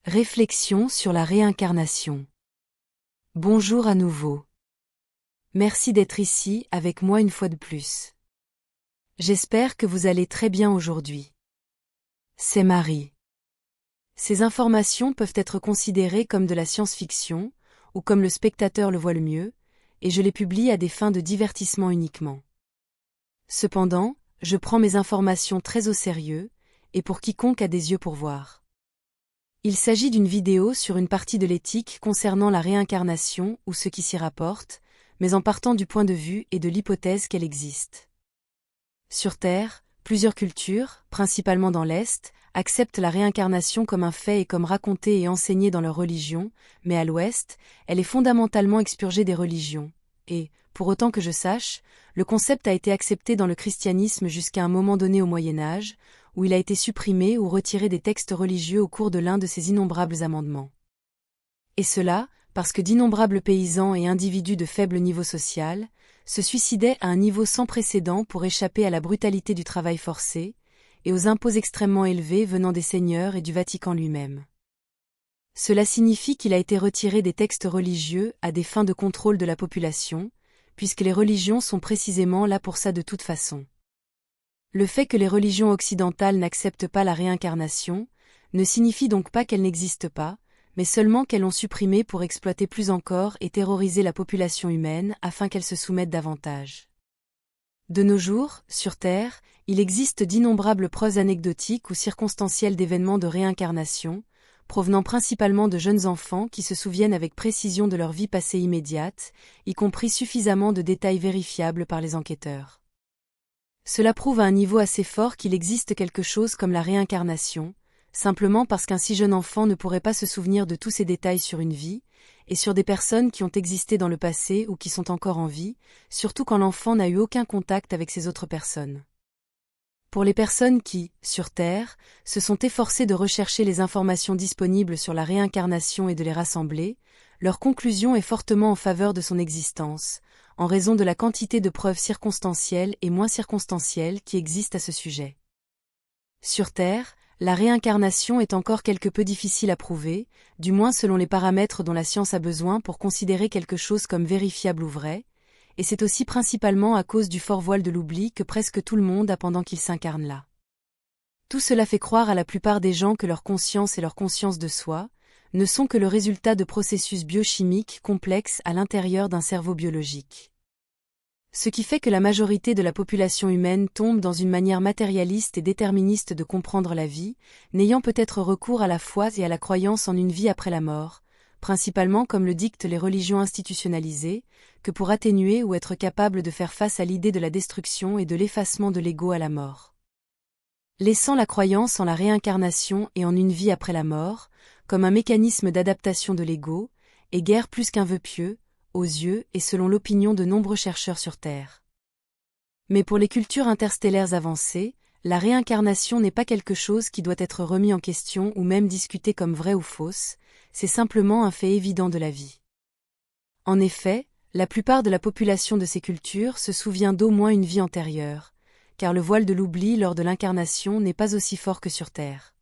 Réflexion sur la réincarnation. Bonjour à nouveau. Merci d'être ici avec moi une fois de plus. J'espère que vous allez très bien aujourd'hui. C'est Marie. Ces informations peuvent être considérées comme de la science-fiction, ou comme le spectateur le voit le mieux, et je les publie à des fins de divertissement uniquement. Cependant, je prends mes informations très au sérieux, et pour quiconque a des yeux pour voir. Il s'agit d'une vidéo sur une partie de l'éthique concernant la réincarnation ou ce qui s'y rapporte, mais en partant du point de vue et de l'hypothèse qu'elle existe. Sur Terre, plusieurs cultures, principalement dans l'Est, acceptent la réincarnation comme un fait et comme raconté et enseigné dans leur religion, mais à l'Ouest, elle est fondamentalement expurgée des religions. Et, pour autant que je sache, le concept a été accepté dans le christianisme jusqu'à un moment donné au Moyen-Âge, où il a été supprimé ou retiré des textes religieux au cours de l'un de ces innombrables amendements. Et cela, parce que d'innombrables paysans et individus de faible niveau social se suicidaient à un niveau sans précédent pour échapper à la brutalité du travail forcé, et aux impôts extrêmement élevés venant des seigneurs et du Vatican lui-même. Cela signifie qu'il a été retiré des textes religieux à des fins de contrôle de la population, puisque les religions sont précisément là pour ça de toute façon. Le fait que les religions occidentales n'acceptent pas la réincarnation ne signifie donc pas qu'elles n'existent pas, mais seulement qu'elles l'ont supprimée pour exploiter plus encore et terroriser la population humaine afin qu'elle se soumette davantage. De nos jours, sur Terre, il existe d'innombrables preuves anecdotiques ou circonstancielles d'événements de réincarnation, provenant principalement de jeunes enfants qui se souviennent avec précision de leur vie passée immédiate, y compris suffisamment de détails vérifiables par les enquêteurs. Cela prouve à un niveau assez fort qu'il existe quelque chose comme la réincarnation, simplement parce qu'un si jeune enfant ne pourrait pas se souvenir de tous ces détails sur une vie, et sur des personnes qui ont existé dans le passé ou qui sont encore en vie, surtout quand l'enfant n'a eu aucun contact avec ces autres personnes. Pour les personnes qui, sur Terre, se sont efforcées de rechercher les informations disponibles sur la réincarnation et de les rassembler, leur conclusion est fortement en faveur de son existence, en raison de la quantité de preuves circonstancielles et moins circonstancielles qui existent à ce sujet. Sur Terre, la réincarnation est encore quelque peu difficile à prouver, du moins selon les paramètres dont la science a besoin pour considérer quelque chose comme vérifiable ou vrai, et c'est aussi principalement à cause du fort voile de l'oubli que presque tout le monde a pendant qu'il s'incarne là. Tout cela fait croire à la plupart des gens que leur conscience et leur conscience de soi ne sont que le résultat de processus biochimiques complexes à l'intérieur d'un cerveau biologique. Ce qui fait que la majorité de la population humaine tombe dans une manière matérialiste et déterministe de comprendre la vie, n'ayant peut-être recours à la foi et à la croyance en une vie après la mort, principalement comme le dictent les religions institutionnalisées, que pour atténuer ou être capable de faire face à l'idée de la destruction et de l'effacement de l'ego à la mort. Laissant la croyance en la réincarnation et en une vie après la mort, comme un mécanisme d'adaptation de l'ego, est guère plus qu'un vœu pieux, aux yeux et selon l'opinion de nombreux chercheurs sur Terre. Mais pour les cultures interstellaires avancées, la réincarnation n'est pas quelque chose qui doit être remis en question ou même discuté comme vrai ou fausse, c'est simplement un fait évident de la vie. En effet, la plupart de la population de ces cultures se souvient d'au moins une vie antérieure, car le voile de l'oubli lors de l'incarnation n'est pas aussi fort que sur Terre.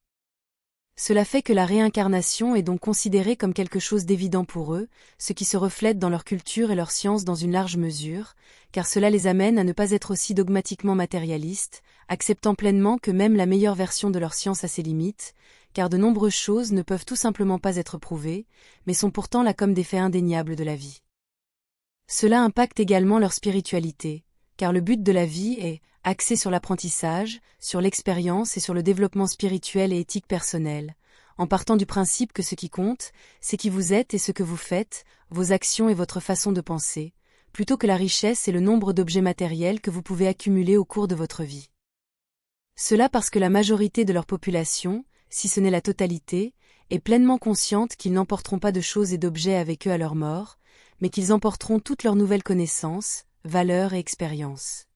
Cela fait que la réincarnation est donc considérée comme quelque chose d'évident pour eux, ce qui se reflète dans leur culture et leur science dans une large mesure, car cela les amène à ne pas être aussi dogmatiquement matérialistes, acceptant pleinement que même la meilleure version de leur science a ses limites, car de nombreuses choses ne peuvent tout simplement pas être prouvées, mais sont pourtant là comme des faits indéniables de la vie. Cela impacte également leur spiritualité, car le but de la vie est axé sur l'apprentissage, sur l'expérience et sur le développement spirituel et éthique personnel, en partant du principe que ce qui compte, c'est qui vous êtes et ce que vous faites, vos actions et votre façon de penser, plutôt que la richesse et le nombre d'objets matériels que vous pouvez accumuler au cours de votre vie. Cela parce que la majorité de leur population, si ce n'est la totalité, est pleinement consciente qu'ils n'emporteront pas de choses et d'objets avec eux à leur mort, mais qu'ils emporteront toutes leurs nouvelles connaissances, valeurs et expériences.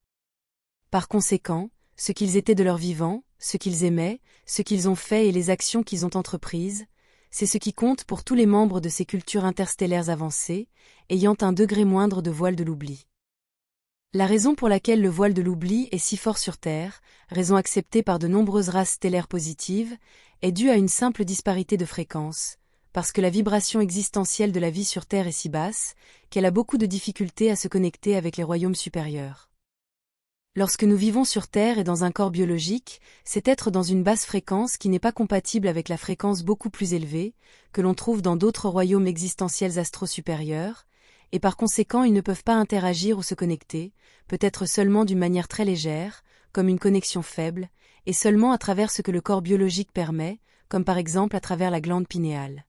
Par conséquent, ce qu'ils étaient de leur vivant, ce qu'ils aimaient, ce qu'ils ont fait et les actions qu'ils ont entreprises, c'est ce qui compte pour tous les membres de ces cultures interstellaires avancées, ayant un degré moindre de voile de l'oubli. La raison pour laquelle le voile de l'oubli est si fort sur Terre, raison acceptée par de nombreuses races stellaires positives, est due à une simple disparité de fréquence, parce que la vibration existentielle de la vie sur Terre est si basse, qu'elle a beaucoup de difficultés à se connecter avec les royaumes supérieurs. Lorsque nous vivons sur Terre et dans un corps biologique, c'est être dans une basse fréquence qui n'est pas compatible avec la fréquence beaucoup plus élevée, que l'on trouve dans d'autres royaumes existentiels astro-supérieurs, et par conséquent ils ne peuvent pas interagir ou se connecter, peut-être seulement d'une manière très légère, comme une connexion faible, et seulement à travers ce que le corps biologique permet, comme par exemple à travers la glande pinéale.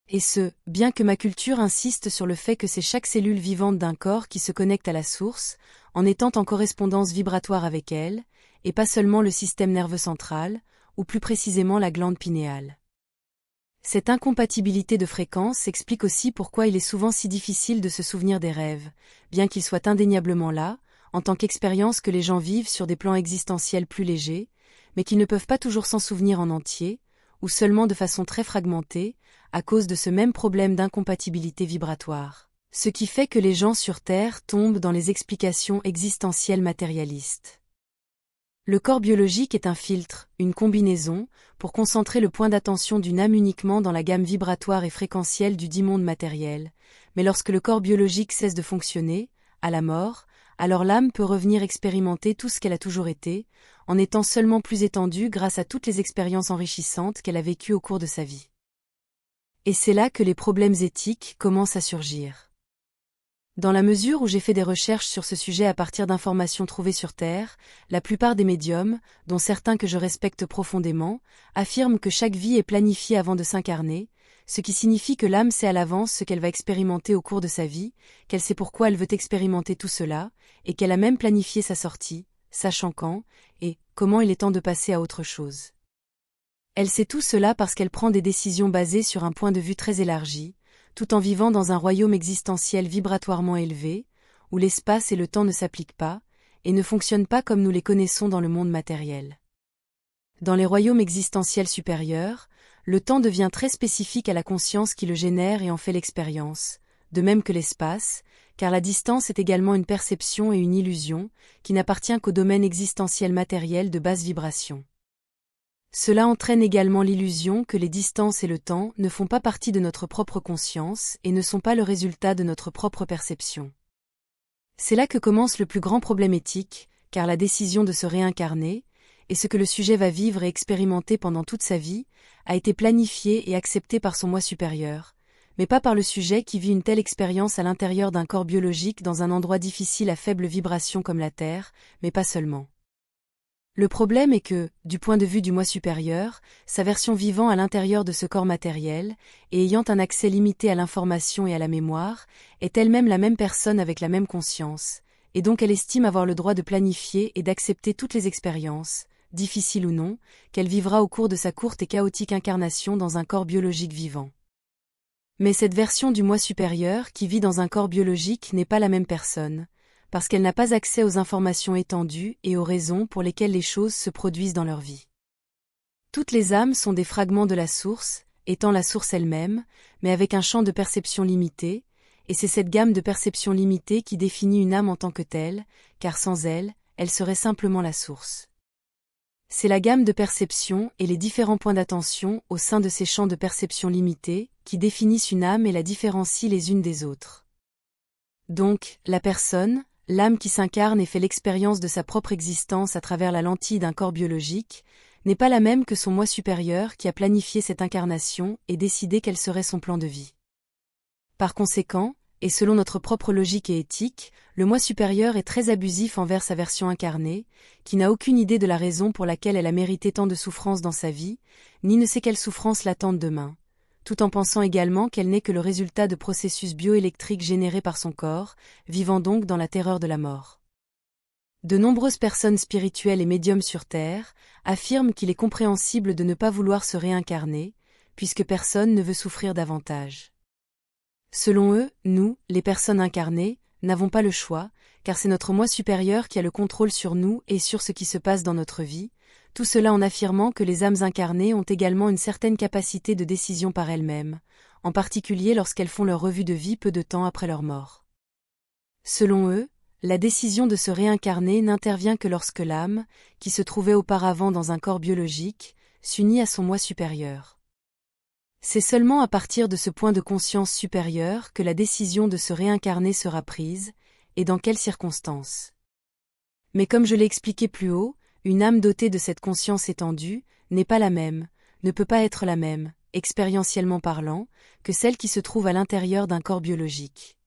Et ce, bien que ma culture insiste sur le fait que c'est chaque cellule vivante d'un corps qui se connecte à la source, en étant en correspondance vibratoire avec elle, et pas seulement le système nerveux central, ou plus précisément la glande pinéale. Cette incompatibilité de fréquence explique aussi pourquoi il est souvent si difficile de se souvenir des rêves, bien qu'ils soient indéniablement là, en tant qu'expérience que les gens vivent sur des plans existentiels plus légers, mais qu'ils ne peuvent pas toujours s'en souvenir en entier, ou seulement de façon très fragmentée, à cause de ce même problème d'incompatibilité vibratoire. Ce qui fait que les gens sur Terre tombent dans les explications existentielles matérialistes. Le corps biologique est un filtre, une combinaison, pour concentrer le point d'attention d'une âme uniquement dans la gamme vibratoire et fréquentielle du dit monde matériel, mais lorsque le corps biologique cesse de fonctionner, à la mort, alors l'âme peut revenir expérimenter tout ce qu'elle a toujours été, en étant seulement plus étendue grâce à toutes les expériences enrichissantes qu'elle a vécues au cours de sa vie. Et c'est là que les problèmes éthiques commencent à surgir. Dans la mesure où j'ai fait des recherches sur ce sujet à partir d'informations trouvées sur Terre, la plupart des médiums, dont certains que je respecte profondément, affirment que chaque vie est planifiée avant de s'incarner, ce qui signifie que l'âme sait à l'avance ce qu'elle va expérimenter au cours de sa vie, qu'elle sait pourquoi elle veut expérimenter tout cela, et qu'elle a même planifié sa sortie, sachant quand, et comment il est temps de passer à autre chose. Elle sait tout cela parce qu'elle prend des décisions basées sur un point de vue très élargi, tout en vivant dans un royaume existentiel vibratoirement élevé, où l'espace et le temps ne s'appliquent pas, et ne fonctionnent pas comme nous les connaissons dans le monde matériel. Dans les royaumes existentiels supérieurs, le temps devient très spécifique à la conscience qui le génère et en fait l'expérience, de même que l'espace, car la distance est également une perception et une illusion, qui n'appartient qu'au domaine existentiel matériel de basse vibration. Cela entraîne également l'illusion que les distances et le temps ne font pas partie de notre propre conscience et ne sont pas le résultat de notre propre perception. C'est là que commence le plus grand problème éthique, car la décision de se réincarner, et ce que le sujet va vivre et expérimenter pendant toute sa vie, a été planifiée et acceptée par son moi supérieur, mais pas par le sujet qui vit une telle expérience à l'intérieur d'un corps biologique dans un endroit difficile à faible vibration comme la Terre, mais pas seulement. Le problème est que, du point de vue du moi supérieur, sa version vivant à l'intérieur de ce corps matériel, et ayant un accès limité à l'information et à la mémoire, est elle-même la même personne avec la même conscience, et donc elle estime avoir le droit de planifier et d'accepter toutes les expériences, difficiles ou non, qu'elle vivra au cours de sa courte et chaotique incarnation dans un corps biologique vivant. Mais cette version du moi supérieur qui vit dans un corps biologique n'est pas la même personne, parce qu'elle n'a pas accès aux informations étendues et aux raisons pour lesquelles les choses se produisent dans leur vie. Toutes les âmes sont des fragments de la source, étant la source elle-même, mais avec un champ de perception limité, et c'est cette gamme de perception limitée qui définit une âme en tant que telle, car sans elle, elle serait simplement la source. C'est la gamme de perception et les différents points d'attention au sein de ces champs de perception limités qui définissent une âme et la différencient les unes des autres. Donc, la personne, l'âme qui s'incarne et fait l'expérience de sa propre existence à travers la lentille d'un corps biologique, n'est pas la même que son moi supérieur qui a planifié cette incarnation et décidé quel serait son plan de vie. Par conséquent, et selon notre propre logique et éthique, le moi supérieur est très abusif envers sa version incarnée, qui n'a aucune idée de la raison pour laquelle elle a mérité tant de souffrances dans sa vie, ni ne sait quelle souffrance l'attendent demain, tout en pensant également qu'elle n'est que le résultat de processus bioélectriques générés par son corps, vivant donc dans la terreur de la mort. De nombreuses personnes spirituelles et médiums sur Terre affirment qu'il est compréhensible de ne pas vouloir se réincarner, puisque personne ne veut souffrir davantage. Selon eux, nous, les personnes incarnées, n'avons pas le choix, car c'est notre moi supérieur qui a le contrôle sur nous et sur ce qui se passe dans notre vie, tout cela en affirmant que les âmes incarnées ont également une certaine capacité de décision par elles-mêmes, en particulier lorsqu'elles font leur revue de vie peu de temps après leur mort. Selon eux, la décision de se réincarner n'intervient que lorsque l'âme, qui se trouvait auparavant dans un corps biologique, s'unit à son moi supérieur. C'est seulement à partir de ce point de conscience supérieur que la décision de se réincarner sera prise, et dans quelles circonstances. Mais comme je l'ai expliqué plus haut, une âme dotée de cette conscience étendue n'est pas la même, ne peut pas être la même, expérientiellement parlant, que celle qui se trouve à l'intérieur d'un corps biologique.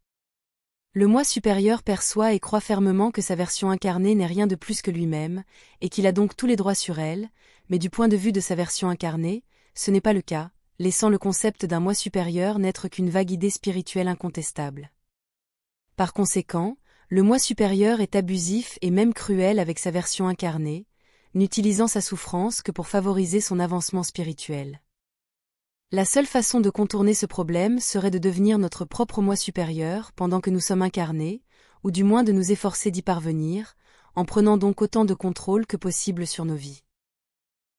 Le moi supérieur perçoit et croit fermement que sa version incarnée n'est rien de plus que lui-même, et qu'il a donc tous les droits sur elle, mais du point de vue de sa version incarnée, ce n'est pas le cas, laissant le concept d'un moi supérieur n'être qu'une vague idée spirituelle incontestable. Par conséquent, le moi supérieur est abusif et même cruel avec sa version incarnée, n'utilisant sa souffrance que pour favoriser son avancement spirituel. La seule façon de contourner ce problème serait de devenir notre propre moi supérieur pendant que nous sommes incarnés, ou du moins de nous efforcer d'y parvenir, en prenant donc autant de contrôle que possible sur nos vies.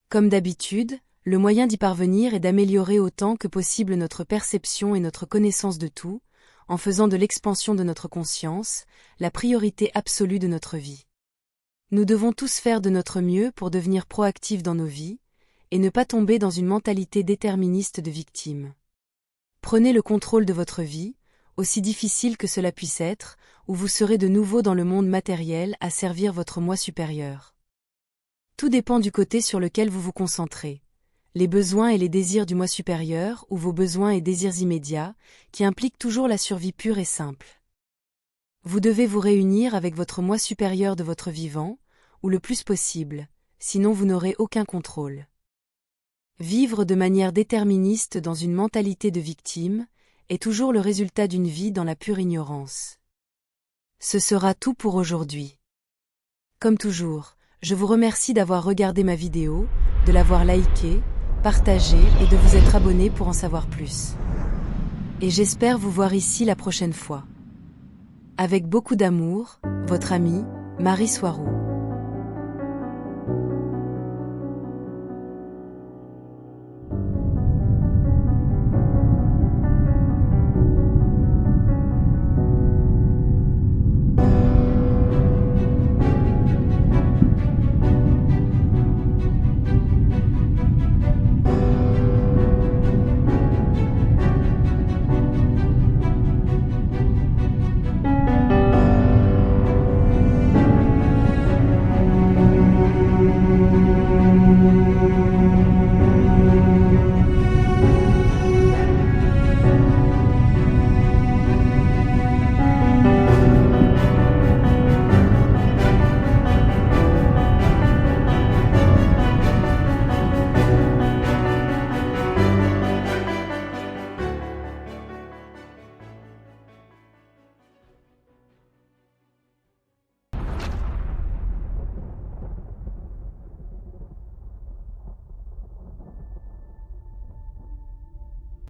Comme d'habitude, le moyen d'y parvenir est d'améliorer autant que possible notre perception et notre connaissance de tout, en faisant de l'expansion de notre conscience la priorité absolue de notre vie. Nous devons tous faire de notre mieux pour devenir proactifs dans nos vies, et ne pas tomber dans une mentalité déterministe de victime. Prenez le contrôle de votre vie, aussi difficile que cela puisse être, ou vous serez de nouveau dans le monde matériel à servir votre moi supérieur. Tout dépend du côté sur lequel vous vous concentrez. Les besoins et les désirs du moi supérieur ou vos besoins et désirs immédiats, qui impliquent toujours la survie pure et simple. Vous devez vous réunir avec votre moi supérieur de votre vivant, ou le plus possible, sinon vous n'aurez aucun contrôle. Vivre de manière déterministe dans une mentalité de victime est toujours le résultat d'une vie dans la pure ignorance. Ce sera tout pour aujourd'hui. Comme toujours, je vous remercie d'avoir regardé ma vidéo, de l'avoir likée, partagée et de vous être abonné pour en savoir plus. Et j'espère vous voir ici la prochaine fois. Avec beaucoup d'amour, votre amie, Marie Soiroux.